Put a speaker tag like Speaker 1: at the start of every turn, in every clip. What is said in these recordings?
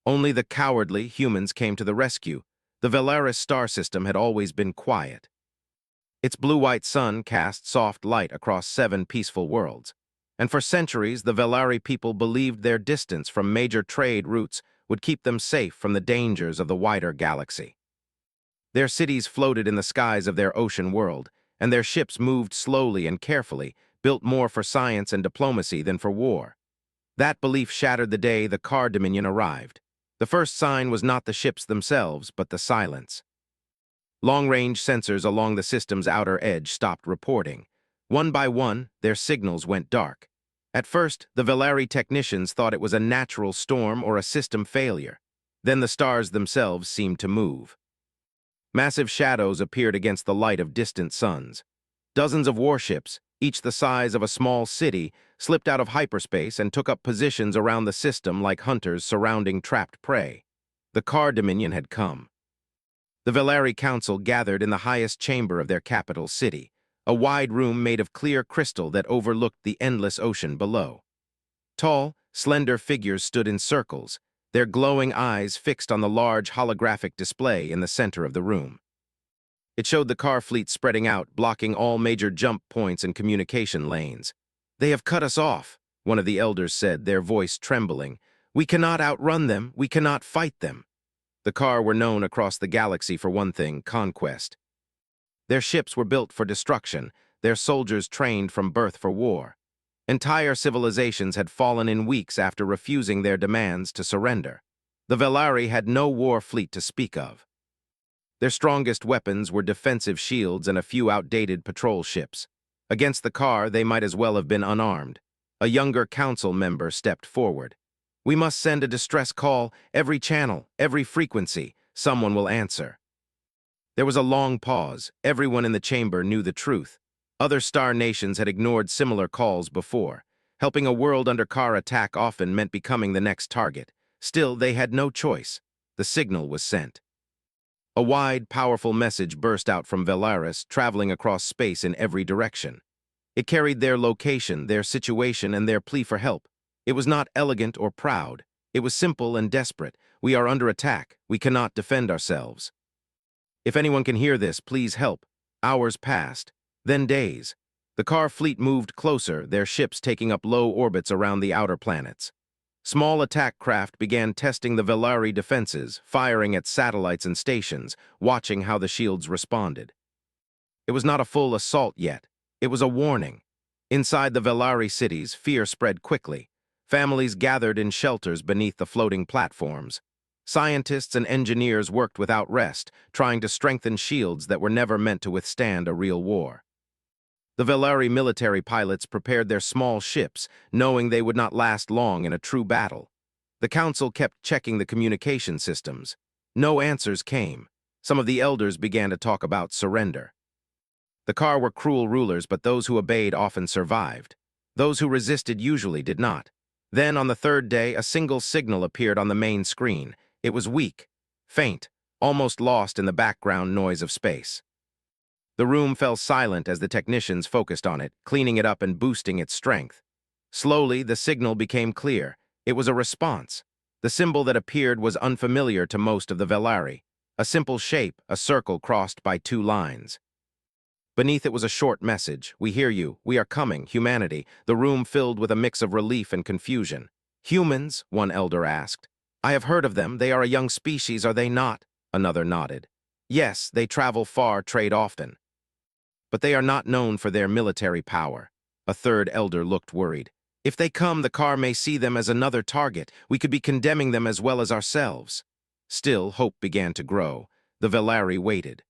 Speaker 1: Only the cowardly humans came to the rescue. The Velaris star system had always been quiet. Its blue-white sun cast soft light across 7 peaceful worlds. And for centuries, the Velari people believed their distance from major trade routes would keep them safe from the dangers of the wider galaxy. Their cities floated in the skies of their ocean world, and their ships moved slowly and carefully, built more for science and diplomacy than for war. That belief shattered the day the Car Dominion arrived. The first sign was not the ships themselves, but the silence. Long-range sensors along the system's outer edge stopped reporting. One by one, their signals went dark. At first, the Velari technicians thought it was a natural storm or a system failure. Then the stars themselves seemed to move. Massive shadows appeared against the light of distant suns. Dozens of warships, each the size of a small city, slipped out of hyperspace and took up positions around the system like hunters surrounding trapped prey. The Car Dominion had come. The Velari Council gathered in the highest chamber of their capital city, a wide room made of clear crystal that overlooked the endless ocean below. Tall, slender figures stood in circles, their glowing eyes fixed on the large holographic display in the center of the room. It showed the car fleet spreading out, blocking all major jump points and communication lanes. "They have cut us off," one of the elders said, their voice trembling. "We cannot outrun them, we cannot fight them." The car were known across the galaxy for one thing: conquest. Their ships were built for destruction, their soldiers trained from birth for war. Entire civilizations had fallen in weeks after refusing their demands to surrender. The Velari had no war fleet to speak of. Their strongest weapons were defensive shields and a few outdated patrol ships. Against the car, they might as well have been unarmed. A younger council member stepped forward. "We must send a distress call, every channel, every frequency. Someone will answer." There was a long pause. Everyone in the chamber knew the truth. Other star nations had ignored similar calls before. Helping a world under car attack often meant becoming the next target. Still, they had no choice. The signal was sent. A wide, powerful message burst out from Velaris, traveling across space in every direction. It carried their location, their situation, and their plea for help. It was not elegant or proud. It was simple and desperate. "We are under attack. We cannot defend ourselves. If anyone can hear this, please help." Hours passed, then days. The car fleet moved closer, their ships taking up low orbits around the outer planets. Small attack craft began testing the Velari defenses, firing at satellites and stations, watching how the shields responded. It was not a full assault yet. It was a warning. Inside the Velari cities, fear spread quickly. Families gathered in shelters beneath the floating platforms. Scientists and engineers worked without rest, trying to strengthen shields that were never meant to withstand a real war. The Velari military pilots prepared their small ships, knowing they would not last long in a true battle. The council kept checking the communication systems. No answers came. Some of the elders began to talk about surrender. The car were cruel rulers, but those who obeyed often survived. Those who resisted usually did not. Then, on the third day, a single signal appeared on the main screen. It was weak, faint, almost lost in the background noise of space. The room fell silent as the technicians focused on it, cleaning it up and boosting its strength. Slowly, the signal became clear. It was a response. The symbol that appeared was unfamiliar to most of the Velari. A simple shape, a circle crossed by 2 lines. Beneath it was a short message: "We hear you. We are coming. Humanity." The room filled with a mix of relief and confusion. "Humans?" one elder asked. "I have heard of them. They are a young species, are they not?" Another nodded. "Yes, they travel far, trade often. But they are not known for their military power." A third elder looked worried. "If they come, the car may see them as another target. We could be condemning them as well as ourselves." Still, hope began to grow. The Velari waited.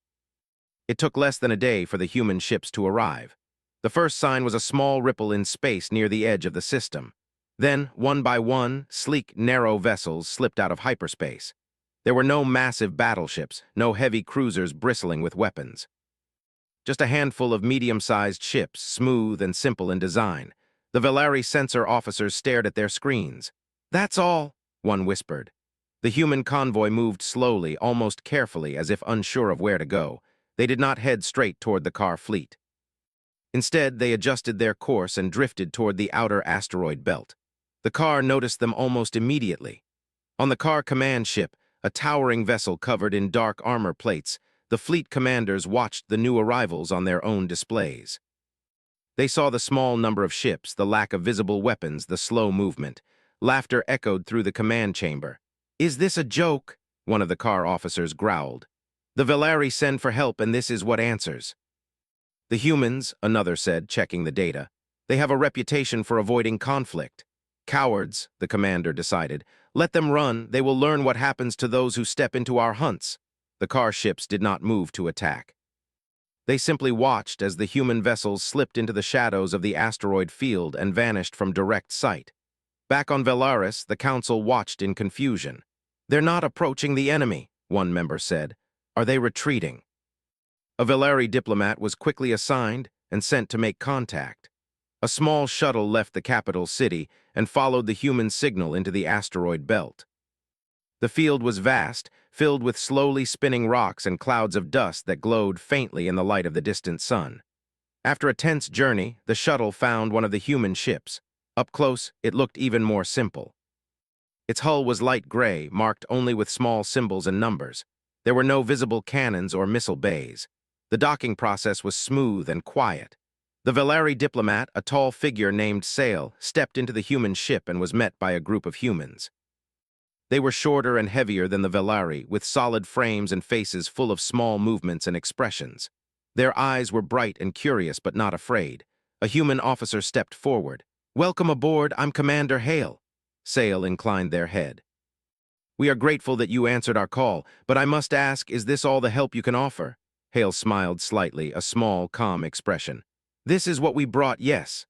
Speaker 1: It took less than a day for the human ships to arrive. The first sign was a small ripple in space near the edge of the system. Then, one by one, sleek, narrow vessels slipped out of hyperspace. There were no massive battleships, no heavy cruisers bristling with weapons. Just a handful of medium-sized ships, smooth and simple in design. The Velari sensor officers stared at their screens. "That's all," one whispered. The human convoy moved slowly, almost carefully, as if unsure of where to go. They did not head straight toward the car fleet. Instead, they adjusted their course and drifted toward the outer asteroid belt. The car noticed them almost immediately. On the car command ship, a towering vessel covered in dark armor plates, the fleet commanders watched the new arrivals on their own displays. They saw the small number of ships, the lack of visible weapons, the slow movement. Laughter echoed through the command chamber. "Is this a joke?" one of the car officers growled. "The Velari send for help, and this is what answers." "The humans," another said, checking the data. "They have a reputation for avoiding conflict." "Cowards," the commander decided. "Let them run. They will learn what happens to those who step into our hunts." The car ships did not move to attack. They simply watched as the human vessels slipped into the shadows of the asteroid field and vanished from direct sight. Back on Velaris, the council watched in confusion. "They're not approaching the enemy," one member said. "Are they retreating?" A Velari diplomat was quickly assigned and sent to make contact. A small shuttle left the capital city and followed the human signal into the asteroid belt. The field was vast, filled with slowly spinning rocks and clouds of dust that glowed faintly in the light of the distant sun. After a tense journey, the shuttle found one of the human ships. Up close, it looked even more simple. Its hull was light gray, marked only with small symbols and numbers. There were no visible cannons or missile bays. The docking process was smooth and quiet. The Velari diplomat, a tall figure named Sail, stepped into the human ship and was met by a group of humans. They were shorter and heavier than the Velari, with solid frames and faces full of small movements and expressions. Their eyes were bright and curious, but not afraid. A human officer stepped forward. "Welcome aboard, I'm Commander Hale." Sail inclined their head. "We are grateful that you answered our call, but I must ask, is this all the help you can offer?" Hale smiled slightly, a small, calm expression. "This is what we brought, yes."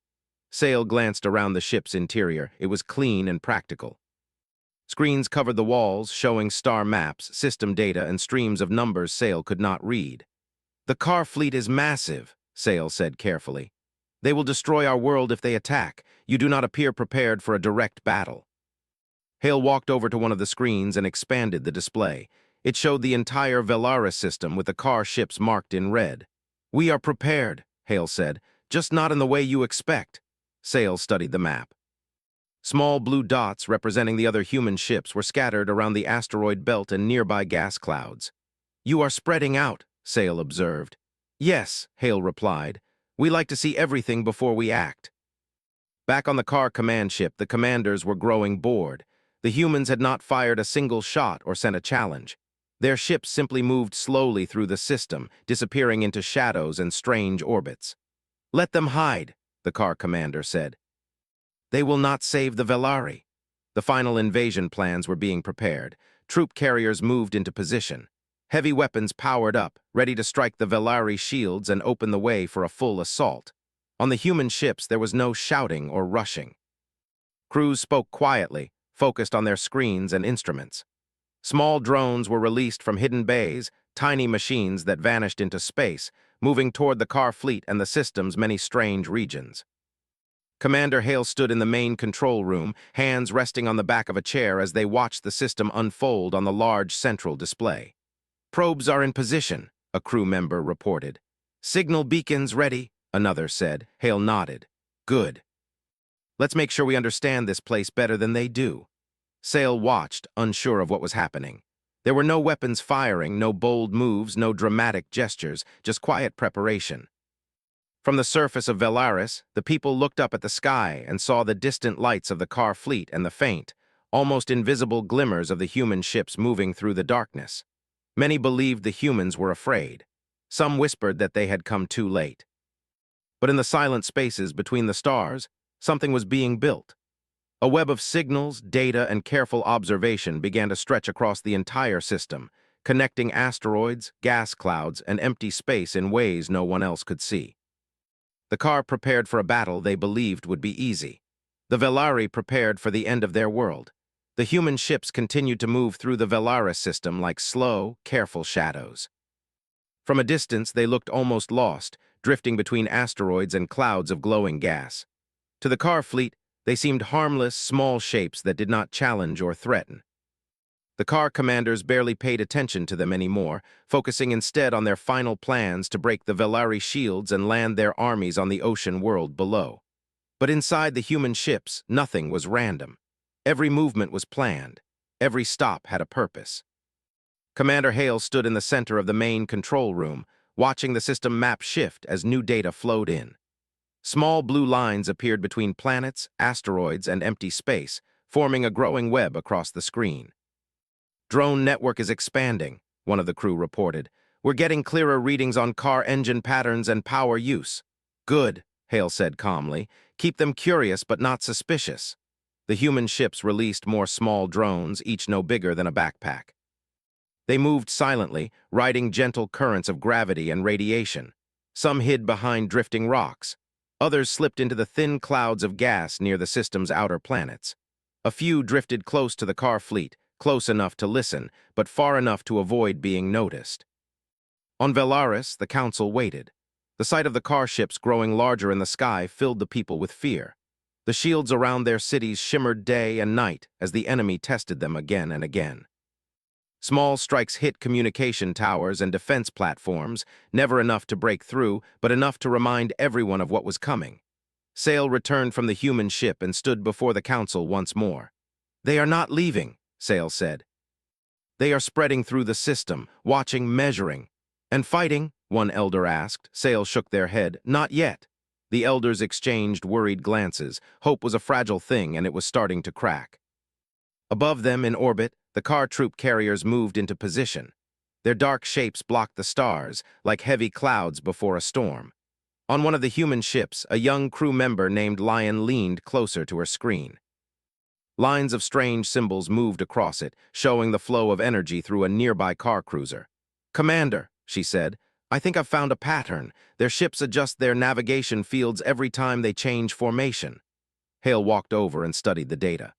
Speaker 1: Sail glanced around the ship's interior. It was clean and practical. Screens covered the walls, showing star maps, system data, and streams of numbers Sail could not read. "The car fleet is massive," Sail said carefully. "They will destroy our world if they attack. You do not appear prepared for a direct battle." Hale walked over to one of the screens and expanded the display. It showed the entire Velaris system with the car ships marked in red. "We are prepared," Hale said, "just not in the way you expect." Sail studied the map. Small blue dots representing the other human ships were scattered around the asteroid belt and nearby gas clouds. "You are spreading out," Sail observed. "Yes," Hale replied. "We like to see everything before we act." Back on the car command ship, the commanders were growing bored. The humans had not fired a single shot or sent a challenge. Their ships simply moved slowly through the system, disappearing into shadows and strange orbits. "Let them hide," the car commander said. "They will not save the Velari." The final invasion plans were being prepared. Troop carriers moved into position. Heavy weapons powered up, ready to strike the Velari shields and open the way for a full assault. On the human ships, there was no shouting or rushing. Crews spoke quietly, focused on their screens and instruments. Small drones were released from hidden bays, tiny machines that vanished into space, moving toward the car fleet and the system's many strange regions. Commander Hale stood in the main control room, hands resting on the back of a chair as they watched the system unfold on the large central display. "Probes are in position," a crew member reported. "Signal beacons ready," another said. Hale nodded. "Good. Let's make sure we understand this place better than they do." Sail watched, unsure of what was happening. There were no weapons firing, no bold moves, no dramatic gestures, just quiet preparation. From the surface of Velaris, the people looked up at the sky and saw the distant lights of the car fleet and the faint, almost invisible glimmers of the human ships moving through the darkness. Many believed the humans were afraid. Some whispered that they had come too late. But in the silent spaces between the stars, something was being built. A web of signals, data, and careful observation began to stretch across the entire system, connecting asteroids, gas clouds, and empty space in ways no one else could see. The car prepared for a battle they believed would be easy. The Velari prepared for the end of their world. The human ships continued to move through the Velaris system like slow, careful shadows. From a distance, they looked almost lost, drifting between asteroids and clouds of glowing gas. To the car fleet, they seemed harmless, small shapes that did not challenge or threaten. The car commanders barely paid attention to them anymore, focusing instead on their final plans to break the Velari shields and land their armies on the ocean world below. But inside the human ships, nothing was random. Every movement was planned. Every stop had a purpose. Commander Hale stood in the center of the main control room, watching the system map shift as new data flowed in. Small blue lines appeared between planets, asteroids, and empty space, forming a growing web across the screen. "Drone network is expanding," one of the crew reported. "We're getting clearer readings on car engine patterns and power use." "Good," Hale said calmly. "Keep them curious but not suspicious." The human ships released more small drones, each no bigger than a backpack. They moved silently, riding gentle currents of gravity and radiation. Some hid behind drifting rocks. Others slipped into the thin clouds of gas near the system's outer planets. A few drifted close to the car fleet, close enough to listen, but far enough to avoid being noticed. On Velaris, the council waited. The sight of the car ships growing larger in the sky filled the people with fear. The shields around their cities shimmered day and night as the enemy tested them again and again. Small strikes hit communication towers and defense platforms, never enough to break through, but enough to remind everyone of what was coming. Sale returned from the human ship and stood before the council once more. "They are not leaving," Sale said. "They are spreading through the system, watching, measuring." "And fighting?" one elder asked. Sale shook their head. "Not yet." The elders exchanged worried glances. Hope was a fragile thing, and it was starting to crack. Above them, in orbit, the car troop carriers moved into position. Their dark shapes blocked the stars, like heavy clouds before a storm. On one of the human ships, a young crew member named Lion leaned closer to her screen. Lines of strange symbols moved across it, showing the flow of energy through a nearby car cruiser. "Commander," she said, "I think I've found a pattern. Their ships adjust their navigation fields every time they change formation." Hale walked over and studied the data.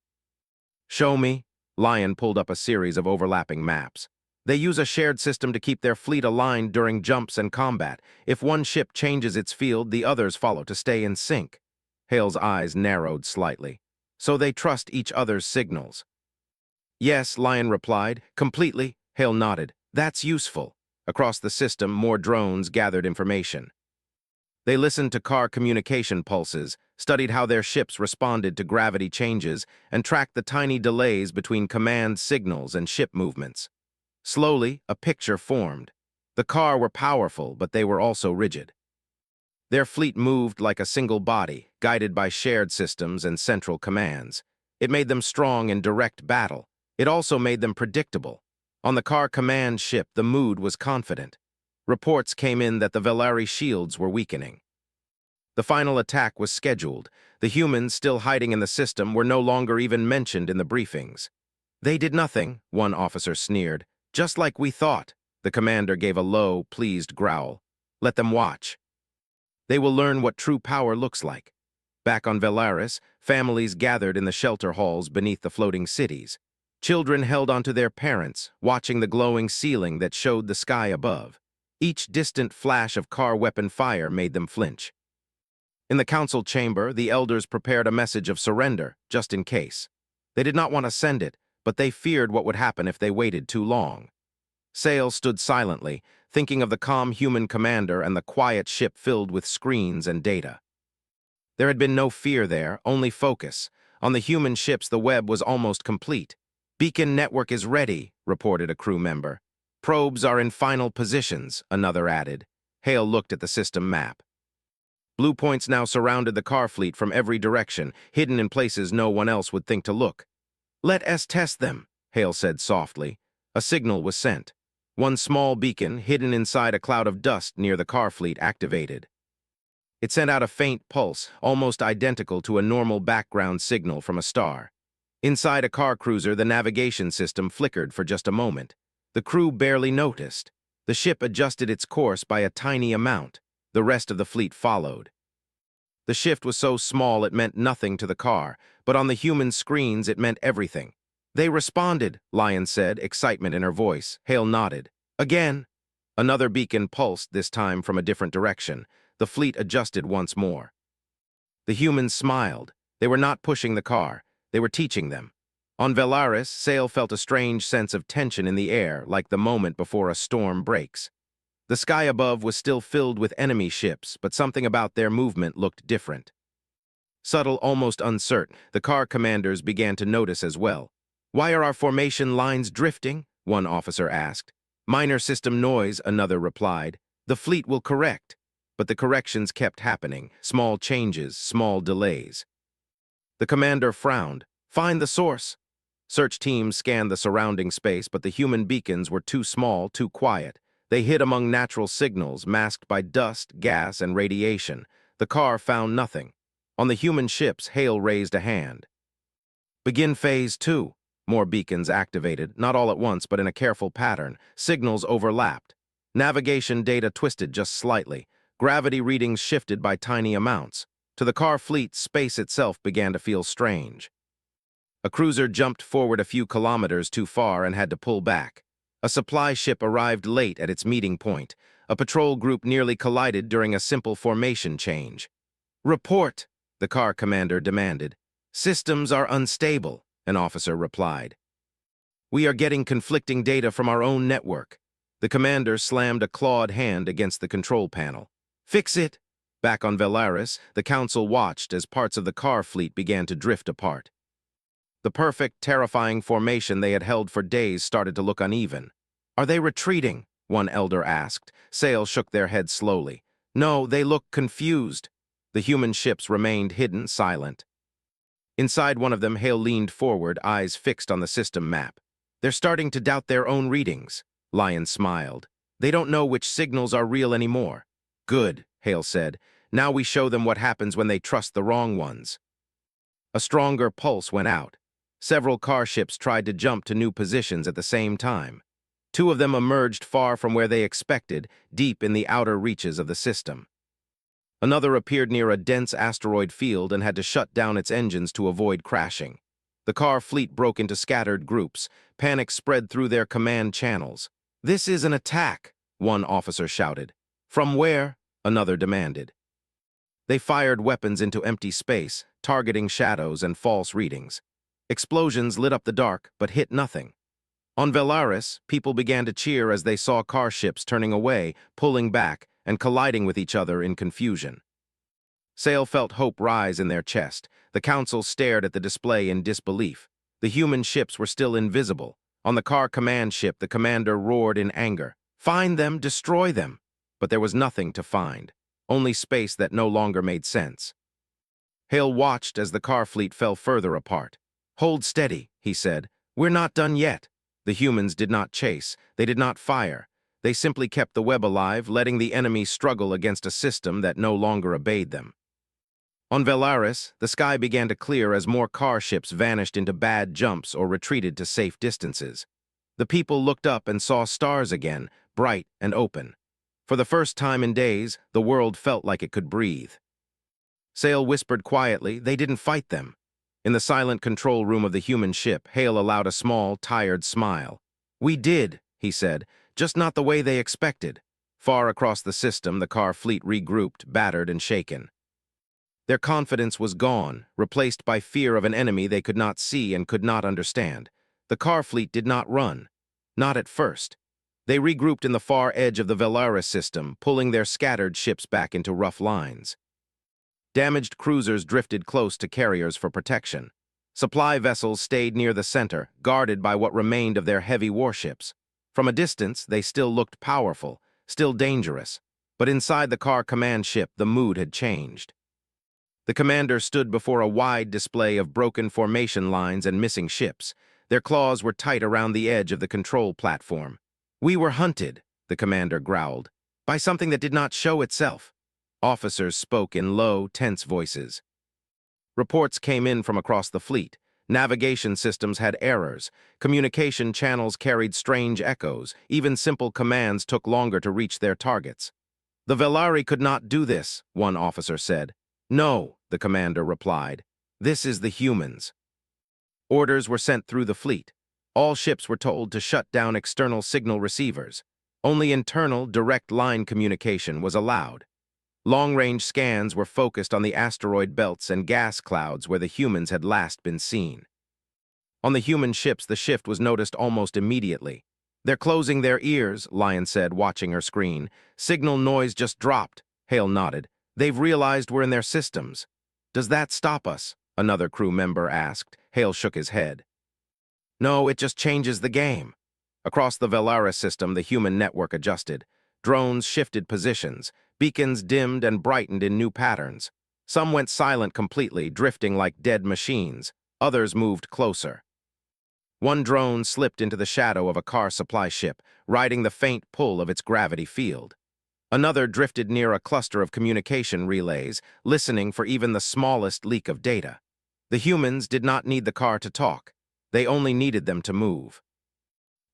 Speaker 1: "Show me." Lion pulled up a series of overlapping maps. "They use a shared system to keep their fleet aligned during jumps and combat. If one ship changes its field, the others follow to stay in sync." Hale's eyes narrowed slightly. "So they trust each other's signals." "Yes," Lion replied. "Completely." Hale nodded. "That's useful." Across the system, more drones gathered information. They listened to car communication pulses, studied how their ships responded to gravity changes, and tracked the tiny delays between command signals and ship movements. Slowly, a picture formed. The car were powerful, but they were also rigid. Their fleet moved like a single body, guided by shared systems and central commands. It made them strong in direct battle. It also made them predictable. On the car command ship, the mood was confident. Reports came in that the Velari shields were weakening. The final attack was scheduled. The humans still hiding in the system were no longer even mentioned in the briefings. "They did nothing," one officer sneered. "Just like we thought." The commander gave a low, pleased growl. "Let them watch. They will learn what true power looks like." Back on Velaris, families gathered in the shelter halls beneath the floating cities. Children held onto their parents, watching the glowing ceiling that showed the sky above. Each distant flash of car weapon fire made them flinch. In the council chamber, the elders prepared a message of surrender, just in case. They did not want to send it, but they feared what would happen if they waited too long. Sale stood silently, thinking of the calm human commander and the quiet ship filled with screens and data. There had been no fear there, only focus. On the human ships, the web was almost complete. "Beacon network is ready," reported a crew member. "Probes are in final positions," another added. Hale looked at the system map. Blue points now surrounded the car fleet from every direction, hidden in places no one else would think to look. "Let us test them," Hale said softly. A signal was sent. One small beacon, hidden inside a cloud of dust near the car fleet, activated. It sent out a faint pulse, almost identical to a normal background signal from a star. Inside a car cruiser, the navigation system flickered for just a moment. The crew barely noticed. The ship adjusted its course by a tiny amount. The rest of the fleet followed. The shift was so small it meant nothing to the car, but on the human screens it meant everything. "They responded," Lion said, excitement in her voice. Hale nodded. "Again." Another beacon pulsed, this time from a different direction. The fleet adjusted once more. The humans smiled. They were not pushing the car. They were teaching them. On Velaris, Sale felt a strange sense of tension in the air, like the moment before a storm breaks. The sky above was still filled with enemy ships, but something about their movement looked different. Subtle, almost uncertain, the car commanders began to notice as well. Why are our formation lines drifting? One officer asked. Minor system noise, another replied. The fleet will correct. But the corrections kept happening, small changes, small delays. The commander frowned. Find the source. Search teams scanned the surrounding space, but the human beacons were too small, too quiet. They hid among natural signals, masked by dust, gas, and radiation. The car found nothing. On the human ships, Hale raised a hand. Begin Phase 2. More beacons activated, not all at once, but in a careful pattern. Signals overlapped. Navigation data twisted just slightly. Gravity readings shifted by tiny amounts. To the car fleet, space itself began to feel strange. A cruiser jumped forward a few kilometers too far and had to pull back. A supply ship arrived late at its meeting point. A patrol group nearly collided during a simple formation change. Report, the car commander demanded. Systems are unstable, an officer replied. We are getting conflicting data from our own network. The commander slammed a clawed hand against the control panel. Fix it! Back on Velaris, the council watched as parts of the car fleet began to drift apart. The perfect, terrifying formation they had held for days started to look uneven. Are they retreating? One elder asked. Sale shook their heads slowly. No, they look confused. The human ships remained hidden, silent. Inside one of them, Hale leaned forward, eyes fixed on the system map. They're starting to doubt their own readings. Lion smiled. They don't know which signals are real anymore. Good, Hale said. Now we show them what happens when they trust the wrong ones. A stronger pulse went out. Several car ships tried to jump to new positions at the same time. Two of them emerged far from where they expected, deep in the outer reaches of the system. Another appeared near a dense asteroid field and had to shut down its engines to avoid crashing. The car fleet broke into scattered groups. Panic spread through their command channels. This is an attack, one officer shouted. From where? Another demanded. They fired weapons into empty space, targeting shadows and false readings. Explosions lit up the dark, but hit nothing. On Velaris, people began to cheer as they saw car ships turning away, pulling back, and colliding with each other in confusion. Sale felt hope rise in their chest. The council stared at the display in disbelief. The human ships were still invisible. On the car command ship, the commander roared in anger. Find them, destroy them. But there was nothing to find, only space that no longer made sense. Hale watched as the car fleet fell further apart. Hold steady, he said. We're not done yet. The humans did not chase. They did not fire. They simply kept the web alive, letting the enemy struggle against a system that no longer obeyed them. On Velaris, the sky began to clear as more car ships vanished into bad jumps or retreated to safe distances. The people looked up and saw stars again, bright and open. For the first time in days, the world felt like it could breathe. Sale whispered quietly, they didn't fight them. In the silent control room of the human ship, Hale allowed a small, tired smile. We did, he said, just not the way they expected. Far across the system, the car fleet regrouped, battered and shaken. Their confidence was gone, replaced by fear of an enemy they could not see and could not understand. The car fleet did not run. Not at first. They regrouped in the far edge of the Velaris system, pulling their scattered ships back into rough lines. Damaged cruisers drifted close to carriers for protection. Supply vessels stayed near the center, guarded by what remained of their heavy warships. From a distance, they still looked powerful, still dangerous. But inside the car command ship, the mood had changed. The commander stood before a wide display of broken formation lines and missing ships. Their claws were tight around the edge of the control platform. We were hunted, the commander growled, by something that did not show itself. Officers spoke in low, tense voices. Reports came in from across the fleet. Navigation systems had errors. Communication channels carried strange echoes. Even simple commands took longer to reach their targets. The Velari could not do this, one officer said. No, the commander replied. This is the humans. Orders were sent through the fleet. All ships were told to shut down external signal receivers. Only internal, direct line communication was allowed. Long-range scans were focused on the asteroid belts and gas clouds where the humans had last been seen. On the human ships, the shift was noticed almost immediately. They're closing their ears, Lion said, watching her screen. Signal noise just dropped. Hale nodded. They've realized we're in their systems. Does that stop us? Another crew member asked. Hale shook his head. No, it just changes the game. Across the Velara system, the human network adjusted. Drones shifted positions. Beacons dimmed and brightened in new patterns. Some went silent completely, drifting like dead machines. Others moved closer. One drone slipped into the shadow of a car supply ship, riding the faint pull of its gravity field. Another drifted near a cluster of communication relays, listening for even the smallest leak of data. The humans did not need the car to talk. They only needed them to move.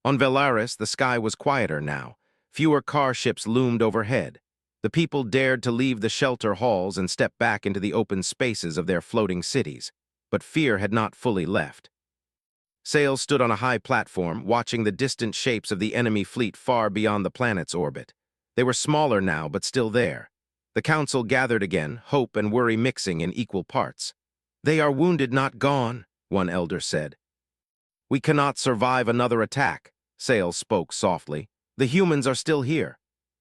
Speaker 1: On Velaris, the sky was quieter now. Fewer car ships loomed overhead. The people dared to leave the shelter halls and step back into the open spaces of their floating cities. But fear had not fully left. Sails stood on a high platform, watching the distant shapes of the enemy fleet far beyond the planet's orbit. They were smaller now, but still there. The council gathered again, hope and worry mixing in equal parts. "They are wounded, not gone," one elder said. "We cannot survive another attack," Sails spoke softly. "The humans are still here."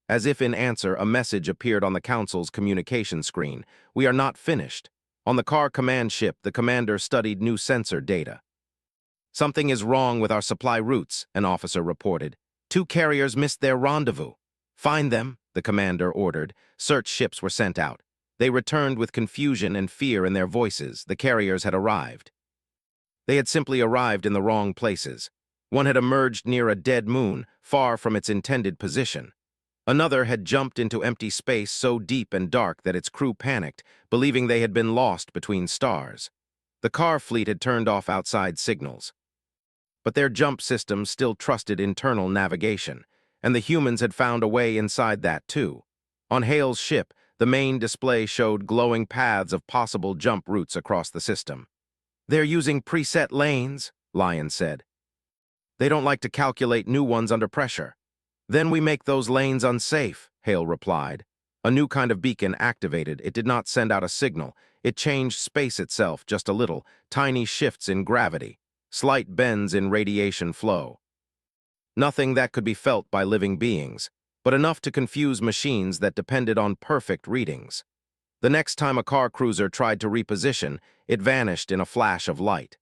Speaker 1: As if in answer, a message appeared on the council's communication screen. "We are not finished." On the car command ship, the commander studied new sensor data. "Something is wrong with our supply routes," an officer reported. "Two carriers missed their rendezvous." "Find them," the commander ordered. Search ships were sent out. They returned with confusion and fear in their voices. The carriers had arrived. They had simply arrived in the wrong places. One had emerged near a dead moon, far from its intended position. Another had jumped into empty space so deep and dark that its crew panicked, believing they had been lost between stars. The car fleet had turned off outside signals. But their jump systems still trusted internal navigation, and the humans had found a way inside that too. On Hale's ship, the main display showed glowing paths of possible jump routes across the system. "They're using preset lanes," Lion said. "They don't like to calculate new ones under pressure." "Then we make those lanes unsafe," Hale replied. A new kind of beacon activated. It did not send out a signal. It changed space itself just a little, tiny shifts in gravity, slight bends in radiation flow. Nothing that could be felt by living beings, but enough to confuse machines that depended on perfect readings. The next time a car cruiser tried to reposition, it vanished in a flash of light.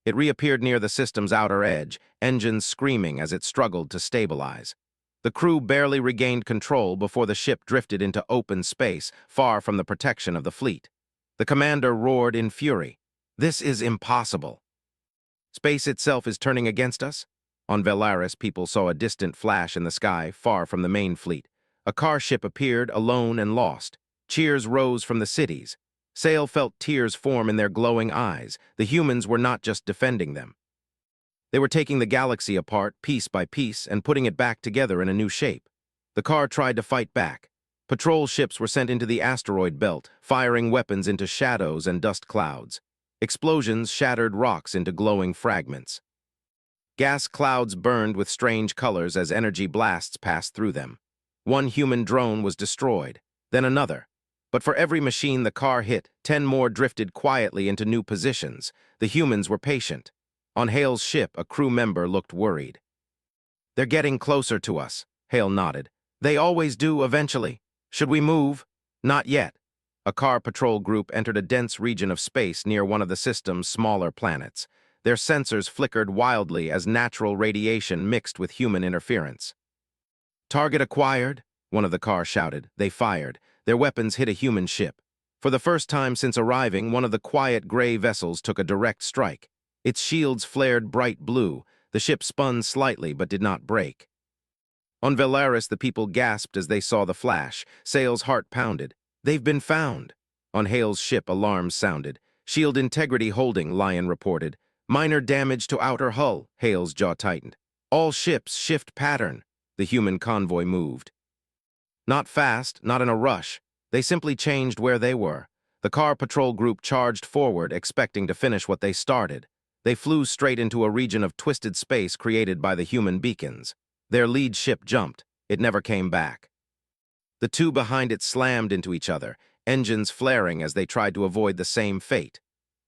Speaker 1: It reappeared near the system's outer edge, engines screaming as it struggled to stabilize. The crew barely regained control before the ship drifted into open space, far from the protection of the fleet. The commander roared in fury. "This is impossible. Space itself is turning against us?" On Velaris, people saw a distant flash in the sky, far from the main fleet. A car ship appeared, alone and lost. Cheers rose from the cities. Sail felt tears form in their glowing eyes. The humans were not just defending them. They were taking the galaxy apart, piece by piece, and putting it back together in a new shape. The car tried to fight back. Patrol ships were sent into the asteroid belt, firing weapons into shadows and dust clouds. Explosions shattered rocks into glowing fragments. Gas clouds burned with strange colors as energy blasts passed through them. One human drone was destroyed, then another. But for every machine the car hit, 10 more drifted quietly into new positions. The humans were patient. On Hale's ship, a crew member looked worried. "They're getting closer to us," Hale nodded. "They always do eventually. Should we move?" "Not yet." A car patrol group entered a dense region of space near one of the system's smaller planets. Their sensors flickered wildly as natural radiation mixed with human interference. "Target acquired," one of the cars shouted. They fired. Their weapons hit a human ship. For the first time since arriving, one of the quiet gray vessels took a direct strike. Its shields flared bright blue. The ship spun slightly but did not break. On Velaris, the people gasped as they saw the flash. Sail's heart pounded. "They've been found." On Hale's ship, alarms sounded. "Shield integrity holding," Lion reported. "Minor damage to outer hull." Hale's jaw tightened. "All ships shift pattern." The human convoy moved. Not fast, not in a rush. They simply changed where they were. The car patrol group charged forward, expecting to finish what they started. They flew straight into a region of twisted space created by the human beacons. Their lead ship jumped. It never came back. The two behind it slammed into each other, engines flaring as they tried to avoid the same fate.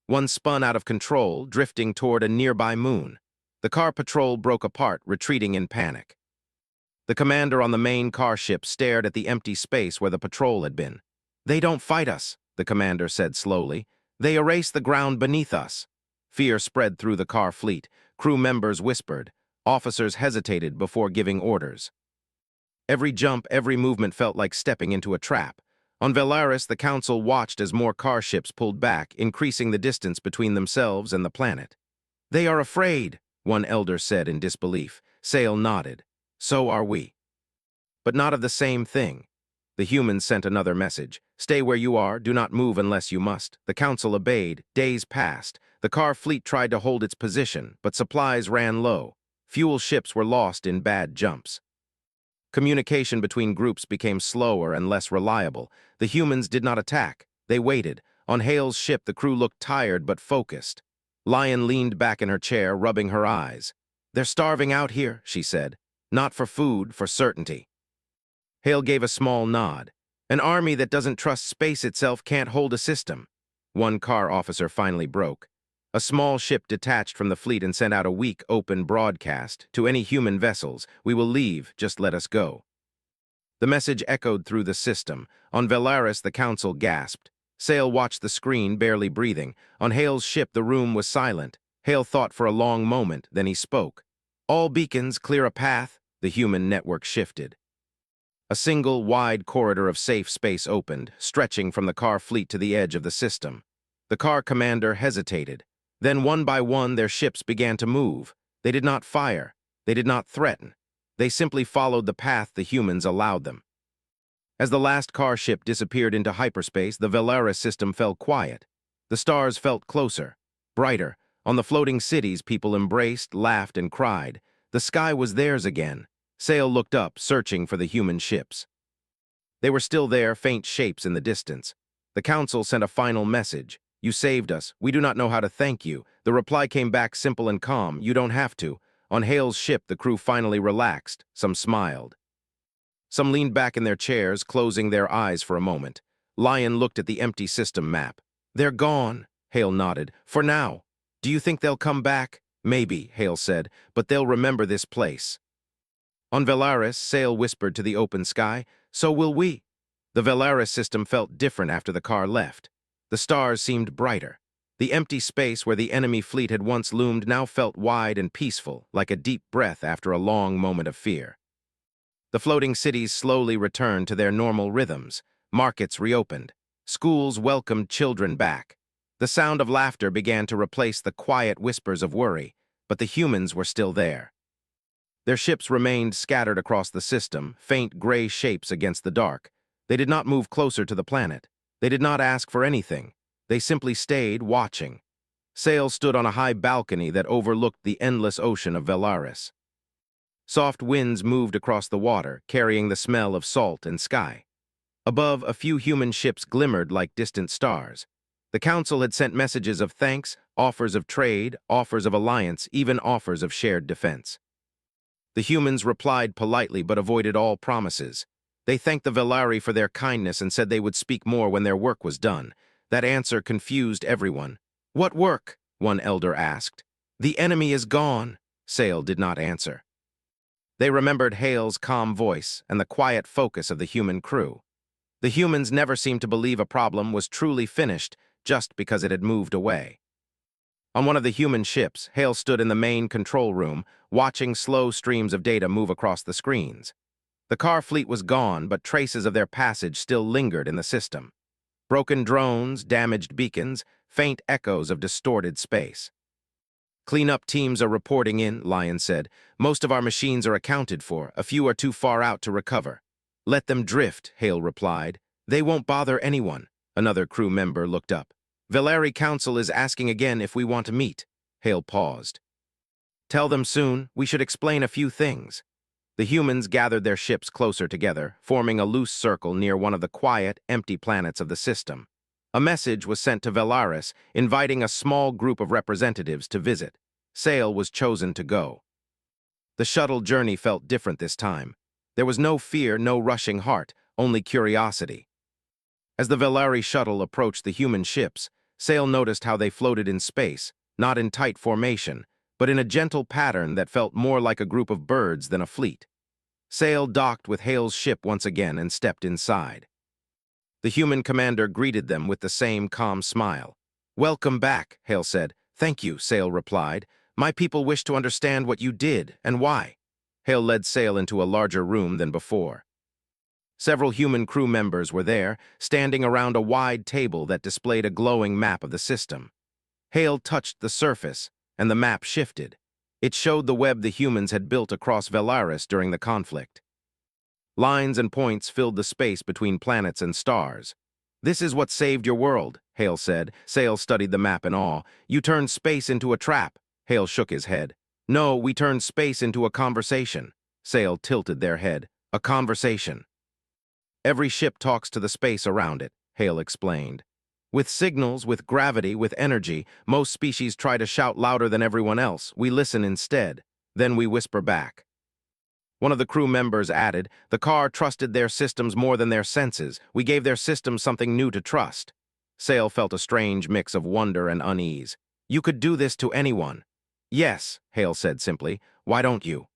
Speaker 1: One spun out of control, drifting toward a nearby moon. The car patrol broke apart, retreating in panic. The commander on the main car ship stared at the empty space where the patrol had been. "They don't fight us," the commander said slowly. "They erase the ground beneath us." Fear spread through the car fleet. Crew members whispered. Officers hesitated before giving orders. Every jump, every movement felt like stepping into a trap. On Velaris, the Council watched as more car ships pulled back, increasing the distance between themselves and the planet. "They are afraid," one elder said in disbelief. Sale nodded. "So are we." But not of the same thing. The humans sent another message. "Stay where you are, do not move unless you must." The Council obeyed. Days passed. The car fleet tried to hold its position, but supplies ran low. Fuel ships were lost in bad jumps. Communication between groups became slower and less reliable. The humans did not attack. They waited. On Hale's ship, the crew looked tired but focused. Lion leaned back in her chair, rubbing her eyes. "They're starving out here," she said. "Not for food, for certainty." Hale gave a small nod. "An army that doesn't trust space itself can't hold a system." One car officer finally broke. A small ship detached from the fleet and sent out a weak, open broadcast. "To any human vessels, we will leave, just let us go." The message echoed through the system. On Velaris, the Council gasped. Sale watched the screen, barely breathing. On Hale's ship, the room was silent. Hale thought for a long moment, then he spoke. "All beacons, clear a path." The human network shifted. A single, wide corridor of safe space opened, stretching from the car fleet to the edge of the system. The car commander hesitated. Then, one by one, their ships began to move. They did not fire. They did not threaten. They simply followed the path the humans allowed them. As the last car ship disappeared into hyperspace, the Velaris system fell quiet. The stars felt closer, brighter. On the floating cities, people embraced, laughed, and cried. The sky was theirs again. Sale looked up, searching for the human ships. They were still there, faint shapes in the distance. The Council sent a final message. "You saved us. We do not know how to thank you." The reply came back simple and calm. "You don't have to." On Hale's ship, the crew finally relaxed. Some smiled. Some leaned back in their chairs, closing their eyes for a moment. Lion looked at the empty system map. "They're gone," Hale nodded. "For now. Do you think they'll come back?" "Maybe," Hale said, "but they'll remember this place." On Velaris, Sale whispered to the open sky, "So will we." The Velaris system felt different after the car left. The stars seemed brighter. The empty space where the enemy fleet had once loomed now felt wide and peaceful, like a deep breath after a long moment of fear. The floating cities slowly returned to their normal rhythms. Markets reopened. Schools welcomed children back. The sound of laughter began to replace the quiet whispers of worry, but the humans were still there. Their ships remained scattered across the system, faint gray shapes against the dark. They did not move closer to the planet. They did not ask for anything. They simply stayed, watching. Sale stood on a high balcony that overlooked the endless ocean of Velaris. Soft winds moved across the water, carrying the smell of salt and sky. Above, a few human ships glimmered like distant stars. The Council had sent messages of thanks, offers of trade, offers of alliance, even offers of shared defense. The humans replied politely but avoided all promises. They thanked the Velari for their kindness and said they would speak more when their work was done. That answer confused everyone. "What work?" one elder asked. "The enemy is gone." Sale did not answer. They remembered Hale's calm voice and the quiet focus of the human crew. The humans never seemed to believe a problem was truly finished just because it had moved away. On one of the human ships, Hale stood in the main control room, watching slow streams of data move across the screens. The car fleet was gone, but traces of their passage still lingered in the system. Broken drones, damaged beacons, faint echoes of distorted space. "Cleanup teams are reporting in," Lion said. "Most of our machines are accounted for. A few are too far out to recover." "Let them drift," Hale replied. "They won't bother anyone." Another crew member looked up. "Veleri Council is asking again if we want to meet." Hale paused. "Tell them soon. We should explain a few things." The humans gathered their ships closer together, forming a loose circle near one of the quiet, empty planets of the system. A message was sent to Velaris, inviting a small group of representatives to visit. Sale was chosen to go. The shuttle journey felt different this time. There was no fear, no rushing heart, only curiosity. As the Veleri shuttle approached the human ships, Sale noticed how they floated in space, not in tight formation, but in a gentle pattern that felt more like a group of birds than a fleet. Sale docked with Hale's ship once again and stepped inside. The human commander greeted them with the same calm smile. "Welcome back," Hale said. "Thank you," Sale replied. My people wish to understand what you did and why. Hale led Sail into a larger room than before. Several human crew members were there, standing around a wide table that displayed a glowing map of the system. Hale touched the surface, and the map shifted. It showed the web the humans had built across Velaris during the conflict. Lines and points filled the space between planets and stars. This is what saved your world, Hale said. Sail studied the map in awe. You turned space into a trap. Hale shook his head. No, we turned space into a conversation. Sail tilted their head. A conversation. Every ship talks to the space around it, Hale explained. With signals, with gravity, with energy, most species try to shout louder than everyone else. We listen instead. Then we whisper back. One of the crew members added, the car trusted their systems more than their senses. We gave their systems something new to trust. Sail felt a strange mix of wonder and unease. You could do this to anyone. Yes, Hale said simply. Why don't you?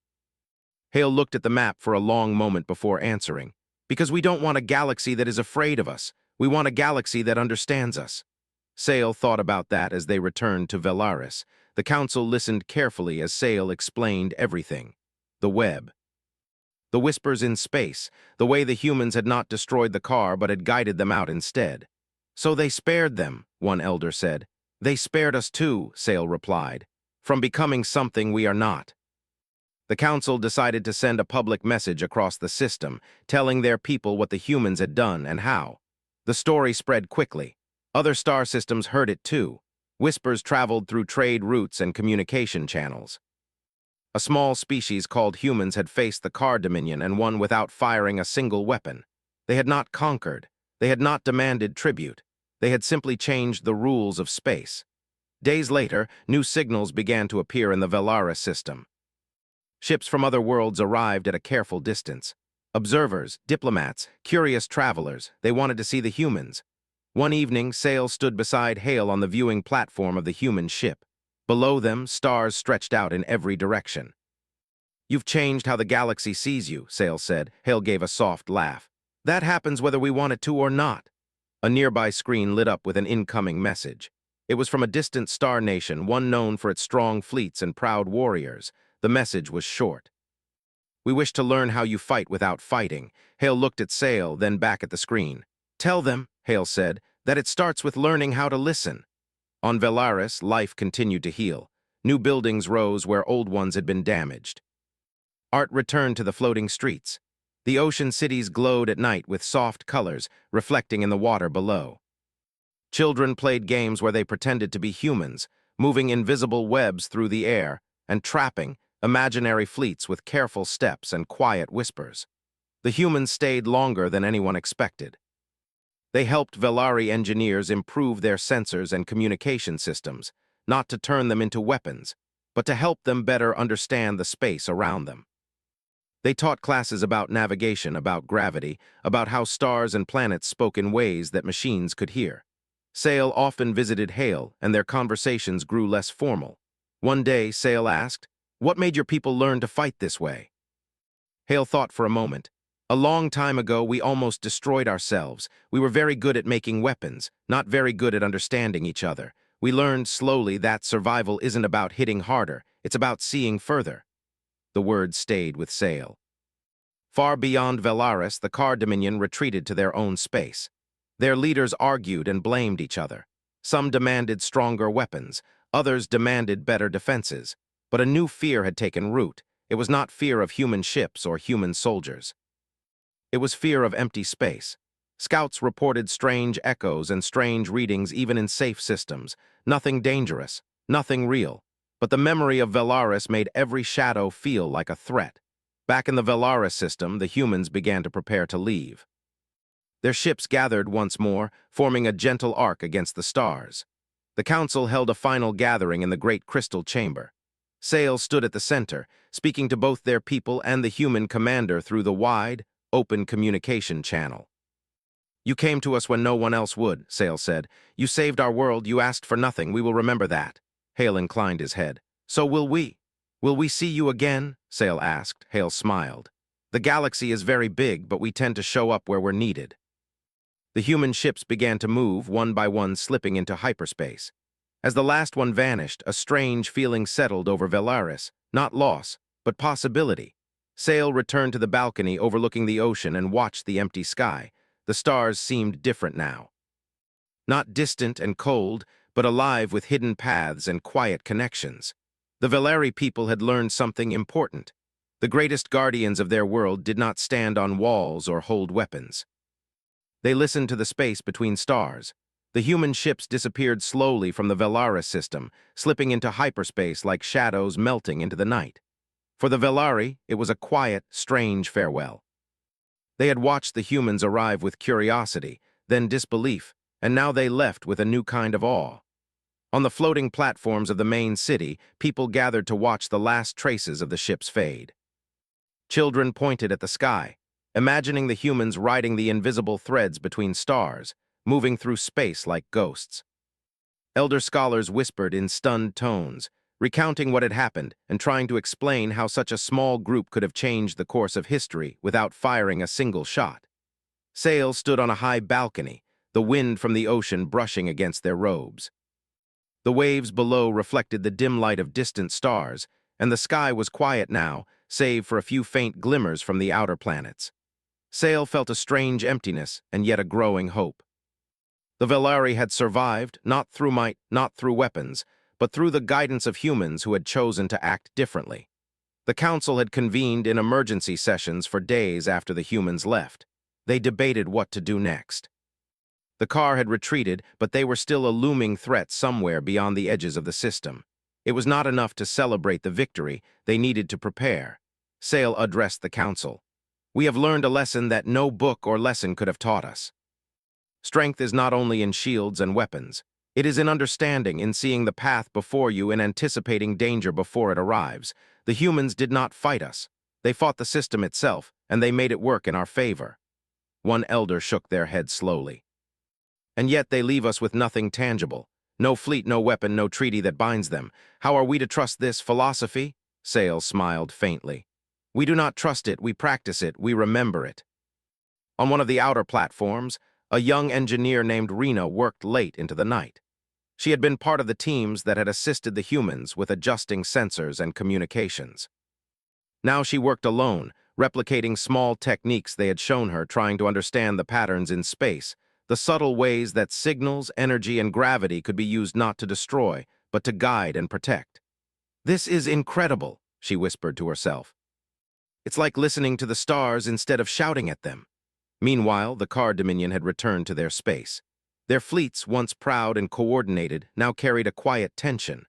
Speaker 1: Hale looked at the map for a long moment before answering. Because we don't want a galaxy that is afraid of us. We want a galaxy that understands us. Sail thought about that as they returned to Velaris. The council listened carefully as Sail explained everything. The web. The whispers in space, the way the humans had not destroyed the car but had guided them out instead. So they spared them, one elder said. They spared us too, Sail replied, from becoming something we are not. The council decided to send a public message across the system, telling their people what the humans had done and how. The story spread quickly. Other star systems heard it too. Whispers traveled through trade routes and communication channels. A small species called humans had faced the car dominion and won without firing a single weapon. They had not conquered. They had not demanded tribute. They had simply changed the rules of space. Days later, new signals began to appear in the Velaris system. Ships from other worlds arrived at a careful distance. Observers, diplomats, curious travelers, they wanted to see the humans. One evening, Sail stood beside Hale on the viewing platform of the human ship. Below them, stars stretched out in every direction. You've changed how the galaxy sees you, Sail said. Hale gave a soft laugh. That happens whether we want it to or not. A nearby screen lit up with an incoming message. It was from a distant star nation, one known for its strong fleets and proud warriors. The message was short. We wish to learn how you fight without fighting. Hale looked at Sail, then back at the screen. Tell them, Hale said, that it starts with learning how to listen. On Velaris, life continued to heal. New buildings rose where old ones had been damaged. Art returned to the floating streets. The ocean cities glowed at night with soft colors, reflecting in the water below. Children played games where they pretended to be humans, moving invisible webs through the air, and trapping imaginary fleets with careful steps and quiet whispers. The humans stayed longer than anyone expected. They helped Velari engineers improve their sensors and communication systems, not to turn them into weapons, but to help them better understand the space around them. They taught classes about navigation, about gravity, about how stars and planets spoke in ways that machines could hear. Sail often visited Hale, and their conversations grew less formal. One day, Sail asked, "What made your people learn to fight this way?" Hale thought for a moment. A long time ago, we almost destroyed ourselves. We were very good at making weapons, not very good at understanding each other. We learned slowly that survival isn't about hitting harder, it's about seeing further. The words stayed with Sail. Far beyond Velaris, the Car Dominion retreated to their own space. Their leaders argued and blamed each other. Some demanded stronger weapons, others demanded better defenses. But a new fear had taken root. It was not fear of human ships or human soldiers. It was fear of empty space. Scouts reported strange echoes and strange readings even in safe systems. Nothing dangerous, nothing real. But the memory of Velaris made every shadow feel like a threat. Back in the Velaris system, the humans began to prepare to leave. Their ships gathered once more, forming a gentle arc against the stars. The council held a final gathering in the great crystal chamber. Sail stood at the center, speaking to both their people and the human commander through the wide, open communication channel. You came to us when no one else would, Sail said. You saved our world, you asked for nothing, we will remember that. Hale inclined his head. So will we. Will we see you again? Sail asked. Hale smiled. The galaxy is very big, but we tend to show up where we're needed. The human ships began to move, one by one slipping into hyperspace. As the last one vanished, a strange feeling settled over Velaris, not loss, but possibility. Sail returned to the balcony overlooking the ocean and watched the empty sky. The stars seemed different now. Not distant and cold, but alive with hidden paths and quiet connections. The Veleri people had learned something important. The greatest guardians of their world did not stand on walls or hold weapons. They listened to the space between stars. The human ships disappeared slowly from the Velaris system, slipping into hyperspace like shadows melting into the night. For the Velari, it was a quiet, strange farewell. They had watched the humans arrive with curiosity, then disbelief, and now they left with a new kind of awe. On the floating platforms of the main city, people gathered to watch the last traces of the ships fade. Children pointed at the sky, imagining the humans riding the invisible threads between stars, moving through space like ghosts. Elder scholars whispered in stunned tones, recounting what had happened and trying to explain how such a small group could have changed the course of history without firing a single shot. Sail stood on a high balcony, the wind from the ocean brushing against their robes. The waves below reflected the dim light of distant stars, and the sky was quiet now, save for a few faint glimmers from the outer planets. Sail felt a strange emptiness and yet a growing hope. The Velari had survived, not through might, not through weapons, but through the guidance of humans who had chosen to act differently. The council had convened in emergency sessions for days after the humans left. They debated what to do next. The car had retreated, but they were still a looming threat somewhere beyond the edges of the system. It was not enough to celebrate the victory, they needed to prepare. Sail addressed the council. We have learned a lesson that no book or lesson could have taught us. Strength is not only in shields and weapons. It is in understanding, in seeing the path before you and anticipating danger before it arrives. The humans did not fight us. They fought the system itself, and they made it work in our favor. One elder shook their head slowly. And yet they leave us with nothing tangible. No fleet, no weapon, no treaty that binds them. How are we to trust this philosophy? Sail smiled faintly. We do not trust it, we practice it, we remember it. On one of the outer platforms, a young engineer named Rena worked late into the night. She had been part of the teams that had assisted the humans with adjusting sensors and communications. Now she worked alone, replicating small techniques they had shown her, trying to understand the patterns in space, the subtle ways that signals, energy, and gravity could be used not to destroy, but to guide and protect. This is incredible, she whispered to herself. It's like listening to the stars instead of shouting at them. Meanwhile, the Car Dominion had returned to their space. Their fleets, once proud and coordinated, now carried a quiet tension.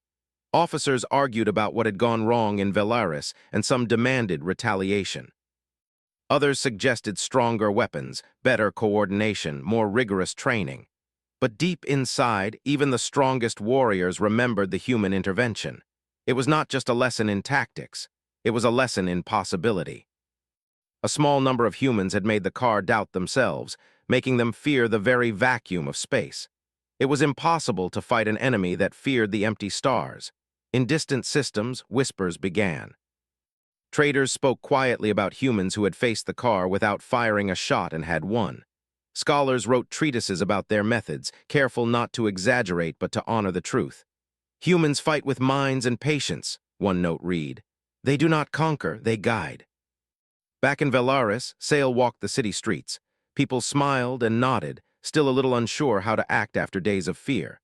Speaker 1: Officers argued about what had gone wrong in Velaris, and some demanded retaliation. Others suggested stronger weapons, better coordination, more rigorous training. But deep inside, even the strongest warriors remembered the human intervention. It was not just a lesson in tactics. It was a lesson in possibility. A small number of humans had made the car doubt themselves, making them fear the very vacuum of space. It was impossible to fight an enemy that feared the empty stars. In distant systems, whispers began. Traders spoke quietly about humans who had faced the car without firing a shot and had won. Scholars wrote treatises about their methods, careful not to exaggerate but to honor the truth. Humans fight with minds and patience, one note read. They do not conquer, they guide. Back in Velaris, Sail walked the city streets. People smiled and nodded, still a little unsure how to act after days of fear.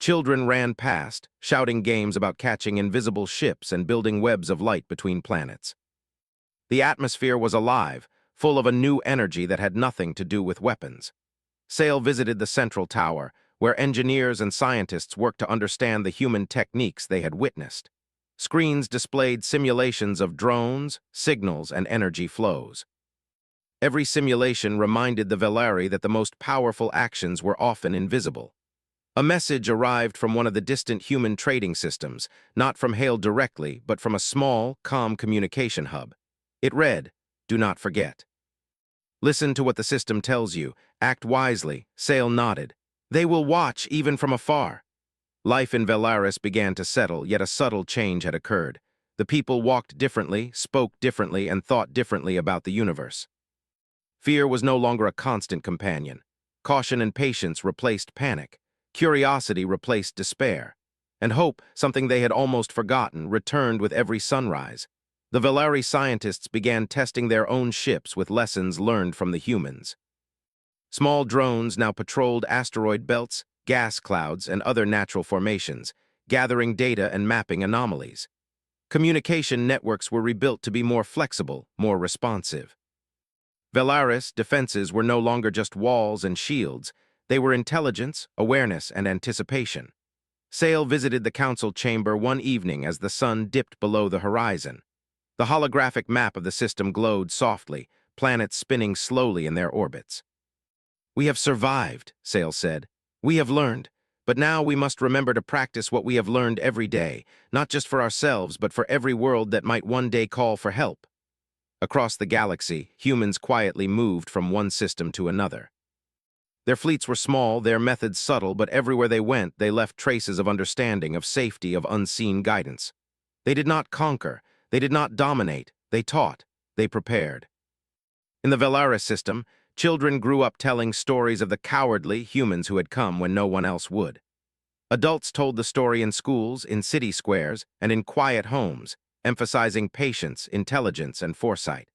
Speaker 1: Children ran past, shouting games about catching invisible ships and building webs of light between planets. The atmosphere was alive, full of a new energy that had nothing to do with weapons. Sail visited the central tower, where engineers and scientists worked to understand the human techniques they had witnessed. Screens displayed simulations of drones, signals, and energy flows. Every simulation reminded the Velari that the most powerful actions were often invisible. A message arrived from one of the distant human trading systems, not from Hale directly, but from a small, calm communication hub. It read, "Do not forget." Listen to what the system tells you. Act wisely. Sail nodded. They will watch even from afar. Life in Velaris began to settle, yet a subtle change had occurred. The people walked differently, spoke differently, and thought differently about the universe. Fear was no longer a constant companion. Caution and patience replaced panic. Curiosity replaced despair. And hope, something they had almost forgotten, returned with every sunrise. The Valari scientists began testing their own ships with lessons learned from the humans. Small drones now patrolled asteroid belts, gas clouds, and other natural formations, gathering data and mapping anomalies. Communication networks were rebuilt to be more flexible, more responsive. Valaris defenses were no longer just walls and shields. They were intelligence, awareness, and anticipation. Sale visited the council chamber one evening as the sun dipped below the horizon. The holographic map of the system glowed softly, planets spinning slowly in their orbits. "We have survived," Sale said. "We have learned. But now we must remember to practice what we have learned every day, not just for ourselves, but for every world that might one day call for help." Across the galaxy, humans quietly moved from one system to another. Their fleets were small, their methods subtle, but everywhere they went, they left traces of understanding, of safety, of unseen guidance. They did not conquer, they did not dominate, they taught, they prepared. In the Valaris system, children grew up telling stories of the cowardly humans who had come when no one else would. Adults told the story in schools, in city squares, and in quiet homes, emphasizing patience, intelligence, and foresight.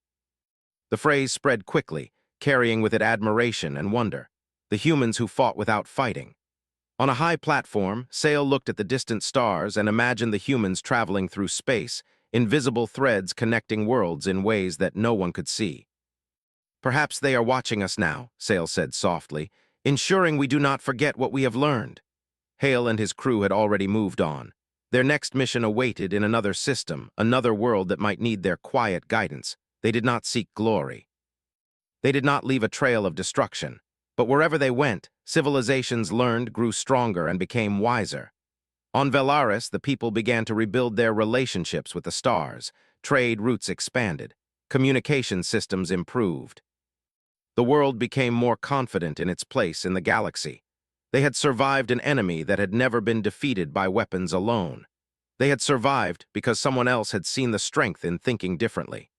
Speaker 1: The phrase spread quickly, carrying with it admiration and wonder. The humans who fought without fighting. On a high platform, Sale looked at the distant stars and imagined the humans traveling through space, invisible threads connecting worlds in ways that no one could see. "Perhaps they are watching us now," Sale said softly, "ensuring we do not forget what we have learned." Hale and his crew had already moved on. Their next mission awaited in another system, another world that might need their quiet guidance. They did not seek glory. They did not leave a trail of destruction. But wherever they went, civilizations learned, grew stronger, and became wiser. On Valaris, the people began to rebuild their relationships with the stars. Trade routes expanded. Communication systems improved. The world became more confident in its place in the galaxy. They had survived an enemy that had never been defeated by weapons alone. They had survived because someone else had seen the strength in thinking differently.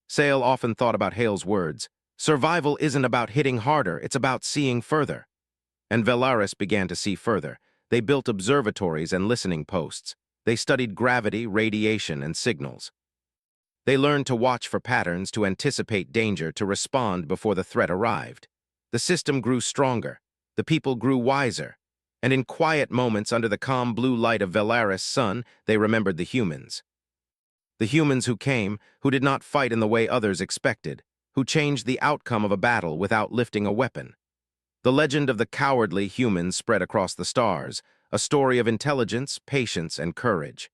Speaker 1: Sale often thought about Hale's words. Survival isn't about hitting harder, it's about seeing further. And Valaris began to see further. They built observatories and listening posts. They studied gravity, radiation, and signals. They learned to watch for patterns, to anticipate danger, to respond before the threat arrived. The system grew stronger. The people grew wiser. And in quiet moments under the calm blue light of Valaris' sun, they remembered the humans. The humans who came, who did not fight in the way others expected, who changed the outcome of a battle without lifting a weapon. The legend of the cowardly humans spread across the stars, a story of intelligence, patience, and courage.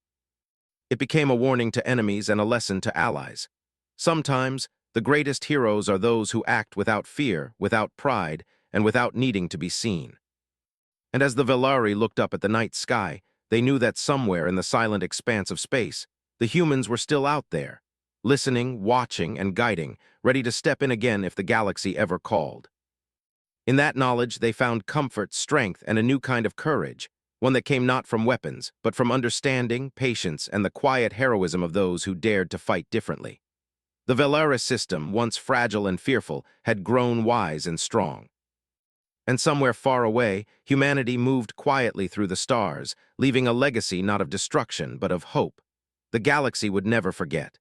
Speaker 1: It became a warning to enemies and a lesson to allies. Sometimes, the greatest heroes are those who act without fear, without pride, and without needing to be seen. And as the Valari looked up at the night sky, they knew that somewhere in the silent expanse of space, the humans were still out there, listening, watching, and guiding, ready to step in again if the galaxy ever called. In that knowledge, they found comfort, strength, and a new kind of courage, one that came not from weapons, but from understanding, patience, and the quiet heroism of those who dared to fight differently. The Valaris system, once fragile and fearful, had grown wise and strong. And somewhere far away, humanity moved quietly through the stars, leaving a legacy not of destruction, but of hope. The galaxy would never forget.